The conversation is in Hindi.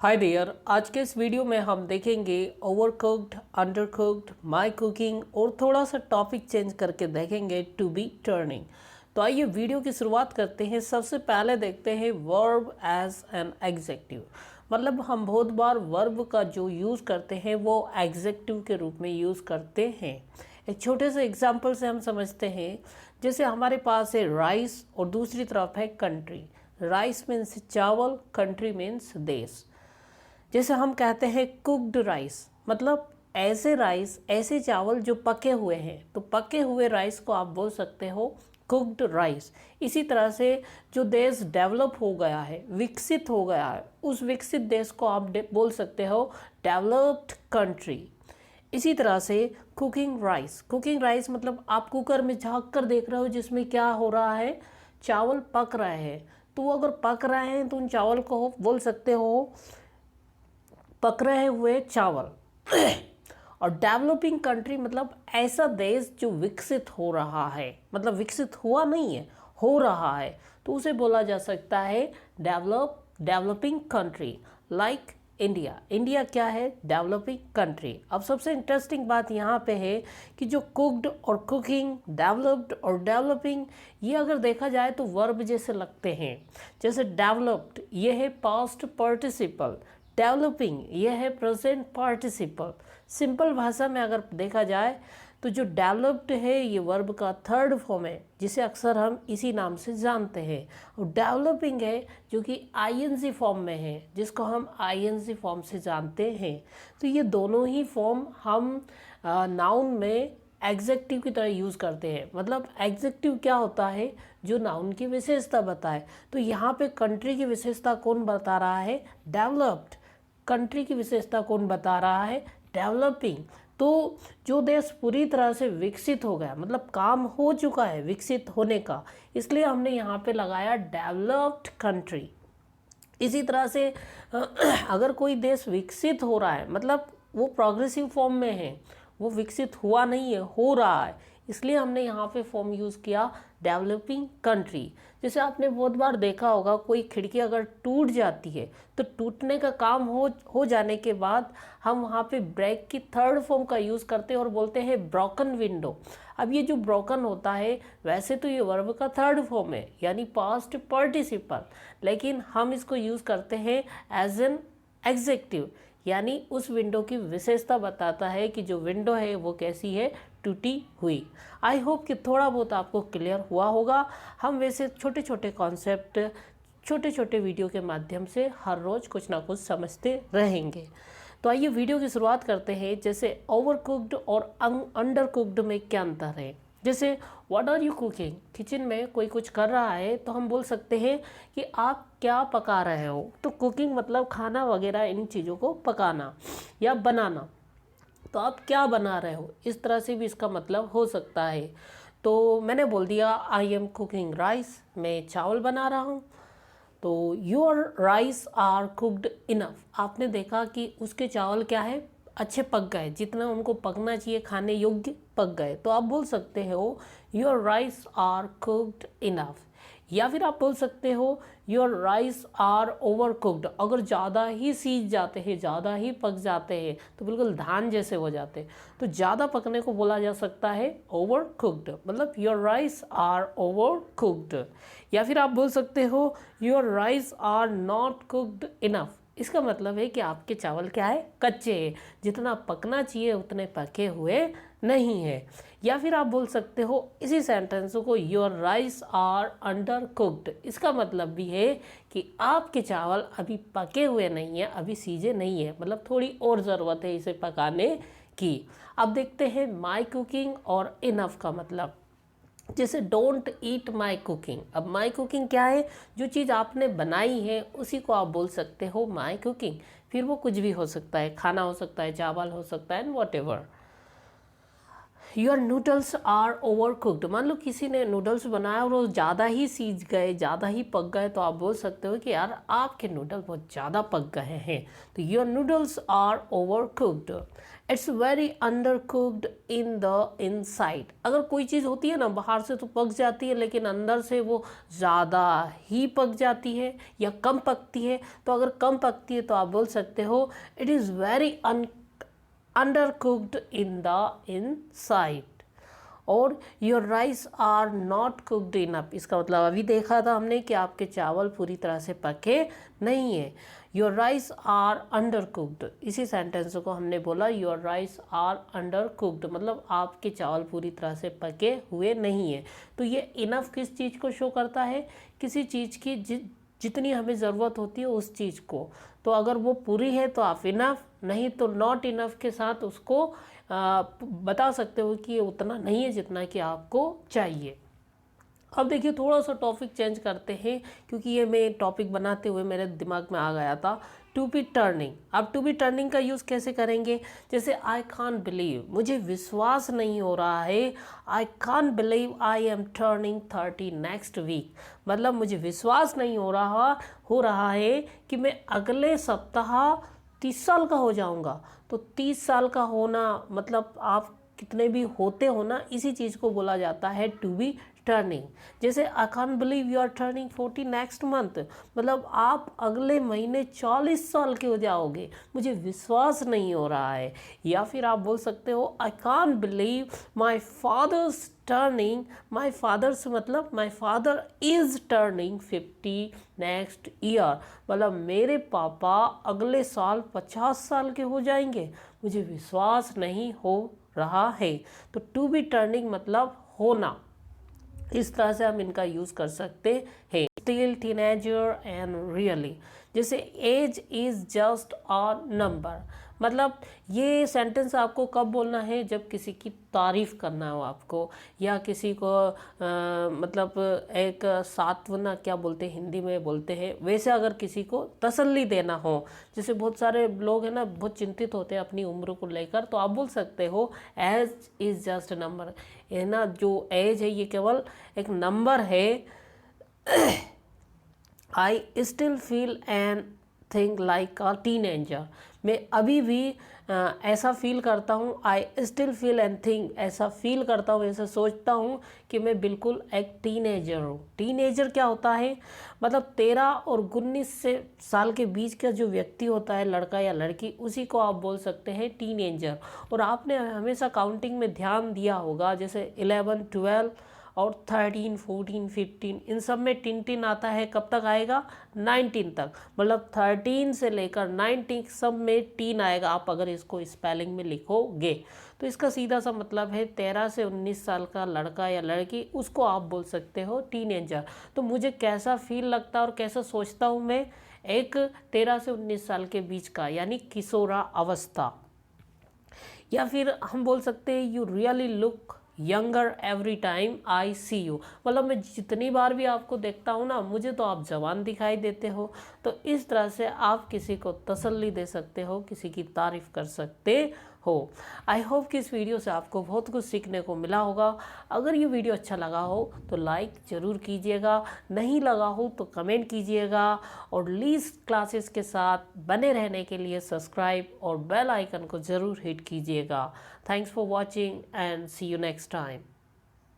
हाय डियर, आज के इस वीडियो में हम देखेंगे ओवरकुक्ड, अंडरकुक्ड, माई कुकिंग और थोड़ा सा टॉपिक चेंज करके देखेंगे टू बी टर्निंग। तो आइए वीडियो की शुरुआत करते हैं। सबसे पहले देखते हैं वर्ब एज एन एग्जेक्टिव। मतलब हम बहुत बार वर्ब का जो यूज़ करते हैं वो एग्जेक्टिव के रूप में यूज़ करते हैं। एक छोटे से एग्जाम्पल से हम समझते हैं। जैसे हमारे पास है राइस और दूसरी तरफ है कंट्री। राइस मीन्स चावल, कंट्री मीन्स देश। जैसे हम कहते हैं कुक्ड राइस, मतलब ऐसे राइस, ऐसे चावल जो पके हुए हैं, तो पके हुए राइस को आप बोल सकते हो कुक्ड राइस। इसी तरह से जो देश डेवलप हो गया है, विकसित हो गया है, उस विकसित देश को आप बोल सकते हो डेवलप्ड कंट्री। इसी तरह से कुकिंग राइस, कुकिंग राइस मतलब आप कुकर में झाँक कर देख रहे हो जिसमें क्या हो रहा है, चावल पक रहे हैं। तो वो अगर पक रहे हैं तो उन चावल को बोल सकते हो पक रहे हुए चावल। और डेवलपिंग कंट्री मतलब ऐसा देश जो विकसित हो रहा है, मतलब विकसित हुआ नहीं है, हो रहा है, तो उसे बोला जा सकता है developing country. Like India. India क्या है? Developing country. अब सबसे इंटरेस्टिंग बात यहाँ पे है कि जो कुक्ड और कुकिंग, डेवलप्ड और डेवलपिंग, ये अगर देखा जाए तो वर्ब जैसे लगते हैं। जैसे डेवलप्ड ये है पास्ट पार्टिसिपल, डेवलपिंग यह है प्रेजेंट पार्टिसिपल। सिंपल भाषा में अगर देखा जाए तो जो डेवलप्ड है ये वर्ब का थर्ड फॉर्म है, जिसे अक्सर हम इसी नाम से जानते हैं। और डेवलपिंग है जो कि आईएनजी फॉर्म में है, जिसको हम आईएनजी फॉर्म से जानते हैं। तो ये दोनों ही फॉर्म हम नाउन में एग्जेक्टिव की तरह यूज़ करते हैं। मतलब एग्जेक्टिव क्या होता है? जो नाउन की विशेषता बताए। तो यहाँ पे कंट्री की विशेषता कौन बता रहा है? डेवलप्ड। कंट्री की विशेषता कौन बता रहा है? डेवलपिंग। तो जो देश पूरी तरह से विकसित हो गया, मतलब काम हो चुका है विकसित होने का, इसलिए हमने यहाँ पे लगाया डेवलप्ड कंट्री। इसी तरह से अगर कोई देश विकसित हो रहा है, मतलब वो प्रोग्रेसिव फॉर्म में है, वो विकसित हुआ नहीं है, हो रहा है, इसलिए हमने यहाँ पे फॉर्म यूज़ किया डेवलपिंग कंट्री। जैसे आपने बहुत बार देखा होगा, कोई खिड़की अगर टूट जाती है तो टूटने का काम हो जाने के बाद हम वहाँ पे ब्रेक की थर्ड फॉर्म का यूज़ करते हैं और बोलते हैं ब्रोकन विंडो। अब ये जो ब्रोकन होता है, वैसे तो ये वर्ब का थर्ड फॉर्म है, यानी पास्ट पार्टिसिपल, लेकिन हम इसको यूज़ करते हैं एज एन एग्जेक्टिव, यानी उस विंडो की विशेषता बताता है कि जो विंडो है वो कैसी है, टूटी हुई। आई होप कि थोड़ा बहुत आपको क्लियर हुआ होगा। हम वैसे छोटे छोटे कॉन्सेप्ट छोटे छोटे वीडियो के माध्यम से हर रोज़ कुछ ना कुछ समझते रहेंगे। तो आइए वीडियो की शुरुआत करते हैं। जैसे ओवर कुक्ड और अंडर कुक्ड में क्या अंतर है? जैसे what are you cooking? Kitchen में कोई कुछ कर रहा है तो हम बोल सकते हैं कि आप क्या पका रहे हो। तो कुकिंग मतलब खाना वगैरह, इन चीज़ों को पकाना या बनाना। तो आप क्या बना रहे हो, इस तरह से भी इसका मतलब हो सकता है। तो मैंने बोल दिया आई एम कुकिंग राइस, मैं चावल बना रहा हूँ। तो your rice are cooked enough. आपने देखा कि उसके चावल क्या है, अच्छे पक गए, जितना उनको पकना चाहिए, खाने योग्य पक गए। तो आप बोल सकते हो your rice are cooked enough. या फिर आप बोल सकते हो your rice are overcooked. अगर ज़्यादा ही सीज जाते हैं, ज़्यादा ही पक जाते हैं, तो बिल्कुल धान जैसे हो जाते हैं, तो ज़्यादा पकने को बोला जा सकता है ओवर कुक्ड, मतलब your rice are overcooked. या फिर आप बोल सकते हो your rice are not cooked enough. इसका मतलब है कि आपके चावल क्या है, कच्चे हैं, जितना पकना चाहिए उतने पके हुए नहीं है। या फिर आप बोल सकते हो इसी सेंटेंस को your rice are undercooked. इसका मतलब भी है कि आपके चावल अभी पके हुए नहीं है, अभी सीजे नहीं है, मतलब थोड़ी और ज़रूरत है इसे पकाने की। अब देखते हैं माई कुकिंग और इनफ का मतलब। जैसे डोंट ईट माई कुकिंग। अब माई कुकिंग क्या है? जो चीज़ आपने बनाई है उसी को आप बोल सकते हो माई कुकिंग। फिर वो कुछ भी हो सकता है, खाना हो सकता है, चावल हो सकता है, whatever. Your noodles are overcooked. मान लो किसी ने नूडल्स बनाया और वो ज़्यादा ही सीज गए, ज़्यादा ही पक गए, तो आप बोल सकते हो कि यार आपके नूडल बहुत ज़्यादा पक गए हैं। तो your noodles are overcooked. It's very undercooked in the inside. अगर कोई चीज़ होती है ना, बाहर से तो पक जाती है लेकिन अंदर से वो ज़्यादा ही पक जाती है या कम पकती है। तो अगर कम पकती है तो आप बोल सकते हो it is very undercooked in the inside। और your rice are not cooked enough. इसका मतलब अभी देखा था हमने कि आपके चावल पूरी तरह से पके नहीं है। Your rice are undercooked, इसी सेंटेंस को हमने बोला your rice are undercooked, मतलब आपके चावल पूरी तरह से पके हुए नहीं है। तो ये इनफ किस चीज़ को शो करता है? किसी चीज़ की जितनी हमें ज़रूरत होती है उस चीज़ को। तो अगर वो पूरी है तो आप इनफ, नहीं तो नॉट इनफ के साथ उसको बता सकते हो कि ये उतना नहीं है जितना कि आपको चाहिए। अब देखिए थोड़ा सा टॉपिक चेंज करते हैं, क्योंकि ये मैं टॉपिक बनाते हुए मेरे दिमाग में आ गया था। To be turning. अब टू बी टर्निंग का यूज़ कैसे करेंगे? जैसे आई कांट बिलीव, मुझे विश्वास नहीं हो रहा है। I can't believe I am turning 30 next week. मतलब मुझे विश्वास नहीं हो रहा है कि मैं अगले सप्ताह 30 साल का हो जाऊंगा। तो 30 साल का होना मतलब आप कितने भी होते हो ना, इसी चीज़ को बोला जाता है टू बी टर्निंग। जैसे I can't believe you are turning 40 next month, मतलब आप अगले महीने 40 साल के हो जाओगे, मुझे विश्वास नहीं हो रहा है। या फिर आप बोल सकते हो I can't believe my father's turning, my father's मतलब my father is turning 50 next year, मतलब मेरे पापा अगले साल 50 साल के हो जाएंगे, मुझे विश्वास नहीं हो रहा है। तो टू बी टर्निंग मतलब होना। इस तरह से हम इनका यूज़ कर सकते हैं। Still, teenager and really. जैसे age is just a number, मतलब ये सेंटेंस आपको कब बोलना है? जब किसी की तारीफ़ करना हो आपको, या किसी को मतलब एक सांत्वना क्या बोलते हैं हिंदी में बोलते हैं, वैसे अगर किसी को तसल्ली देना हो। जैसे बहुत सारे लोग हैं ना बहुत चिंतित होते हैं अपनी उम्र को लेकर, तो आप बोल सकते हो age is just a number. है ना, जो एज है ये केवल एक नंबर है। I still feel and think like a teenager. मैं अभी भी ऐसा फील करता हूँ। I still feel and think, ऐसा फील करता हूँ, ऐसा सोचता हूँ कि मैं बिल्कुल एक टीनेजर हूँ। टीनेजर क्या होता है? मतलब 13 और 19 साल के बीच का जो व्यक्ति होता है, लड़का या लड़की, उसी को आप बोल सकते हैं टीनेजर। और आपने हमेशा काउंटिंग में ध्यान दिया होगा, जैसे 11, 12 और 13, 14, 15, इन सब में टिन आता है। कब तक आएगा? 19 तक, मतलब 13 से लेकर 19 सब में टीन आएगा। आप अगर इसको स्पेलिंग में लिखोगे तो इसका सीधा सा मतलब है 13 से 19 साल का लड़का या लड़की, उसको आप बोल सकते हो टीनेजर। तो मुझे कैसा फील लगता है और कैसा सोचता हूँ मैं? एक 13 से 19 साल के बीच का, यानी किशोरा अवस्था। या फिर हम बोल सकते हैं you really look younger every time I see you, मतलब मैं जितनी बार भी आपको देखता हूँ ना, मुझे तो आप जवान दिखाई देते हो। तो इस तरह से आप किसी को तसल्ली दे सकते हो, किसी की तारीफ़ कर सकते हो। आई होप कि इस वीडियो से आपको बहुत कुछ सीखने को मिला होगा। अगर ये वीडियो अच्छा लगा हो तो लाइक ज़रूर कीजिएगा, नहीं लगा हो तो कमेंट कीजिएगा, और लीज क्लासेस के साथ बने रहने के लिए सब्सक्राइब और बेल आइकन को ज़रूर हिट कीजिएगा। Thanks for watching and see you next time.